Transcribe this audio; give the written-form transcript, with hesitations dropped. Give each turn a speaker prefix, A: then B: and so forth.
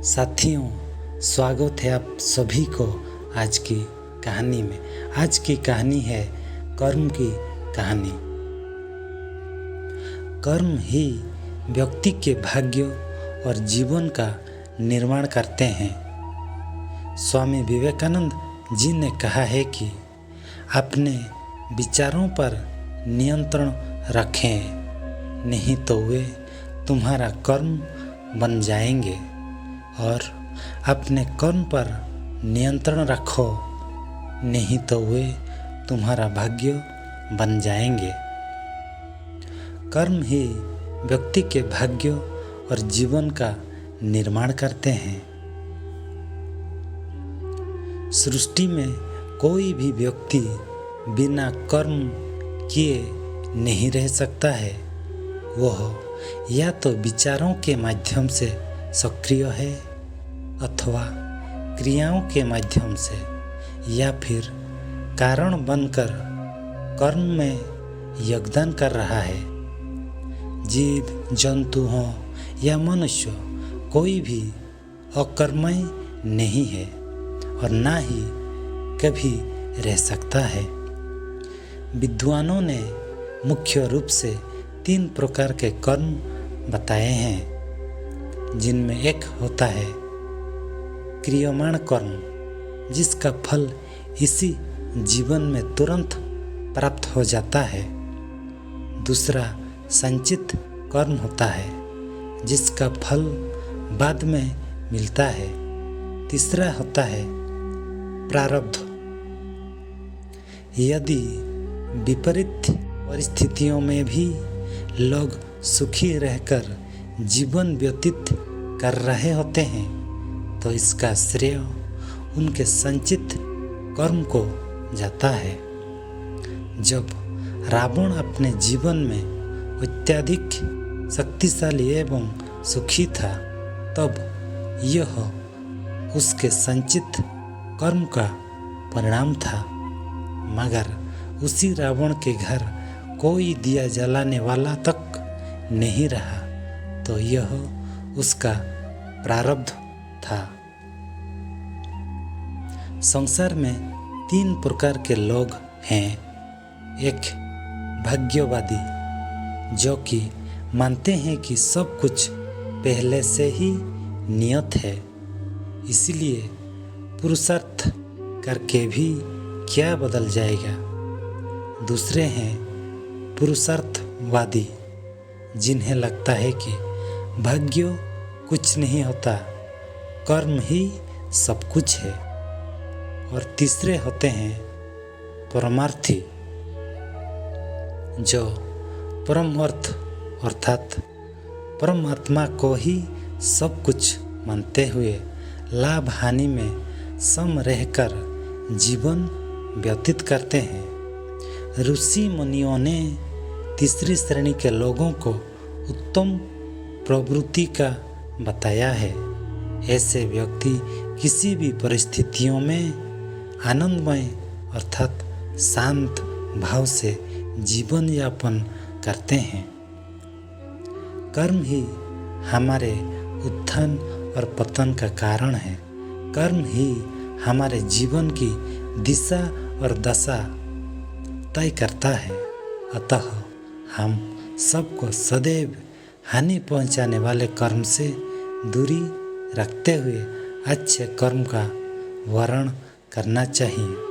A: साथियों, स्वागत है आप सभी को आज की कहानी में। आज की कहानी है कर्म की कहानी। कर्म ही व्यक्ति के भाग्य और जीवन का निर्माण करते हैं। स्वामी विवेकानंद जी ने कहा है कि अपने विचारों पर नियंत्रण रखें, नहीं तो वे तुम्हारा कर्म बन जाएंगे, और अपने कर्म पर नियंत्रण रखो, नहीं तो वे तुम्हारा भाग्य बन जाएंगे। कर्म ही व्यक्ति के भाग्य और जीवन का निर्माण करते हैं। सृष्टि में कोई भी व्यक्ति बिना कर्म किए नहीं रह सकता है। वह या तो विचारों के माध्यम से सक्रिय है अथवा क्रियाओं के माध्यम से, या फिर कारण बनकर कर्म में योगदान कर रहा है। जीव जंतु हो या मनुष्य, कोई भी अकर्मण्य नहीं है और ना ही कभी रह सकता है। विद्वानों ने मुख्य रूप से 3 प्रकार के कर्म बताए हैं, जिनमें एक होता है क्रियमाण कर्म, जिसका फल इसी जीवन में तुरंत प्राप्त हो जाता है। दूसरा संचित कर्म होता है, जिसका फल बाद में मिलता है। तीसरा होता है प्रारब्ध। यदि विपरीत परिस्थितियों में भी लोग सुखी रहकर जीवन व्यतीत कर रहे होते हैं, तो इसका श्रेय उनके संचित कर्म को जाता है। जब रावण अपने जीवन में अत्यधिक शक्तिशाली एवं सुखी था, तब यह उसके संचित कर्म का परिणाम था। मगर उसी रावण के घर कोई दिया जलाने वाला तक नहीं रहा, तो यह उसका प्रारब्ध था। संसार में 3 प्रकार के लोग हैं। एक भाग्यवादी, जो कि मानते हैं कि सब कुछ पहले से ही नियत है, इसलिए पुरुषार्थ करके भी क्या बदल जाएगा। दूसरे हैं पुरुषार्थवादी, जिन्हें लगता है कि भाग्य कुछ नहीं होता, कर्म ही सब कुछ है। और तीसरे होते हैं परमार्थी, जो परम अर्थ अर्थात परमात्मा को ही सब कुछ मानते हुए लाभ हानि में सम रहकर जीवन व्यतीत करते हैं। ऋषि मुनियों ने तीसरी श्रेणी के लोगों को उत्तम प्रवृत्ति का बताया है। ऐसे व्यक्ति किसी भी परिस्थितियों में आनंदमय अर्थात शांत भाव से जीवन यापन करते हैं। कर्म ही हमारे उत्थान और पतन का कारण है। कर्म ही हमारे जीवन की दिशा और दशा तय करता है। अतः हम सबको सदैव हानि पहुंचाने वाले कर्म से दूरी रखते हुए अच्छे कर्म का वर्ण करना चाहिए।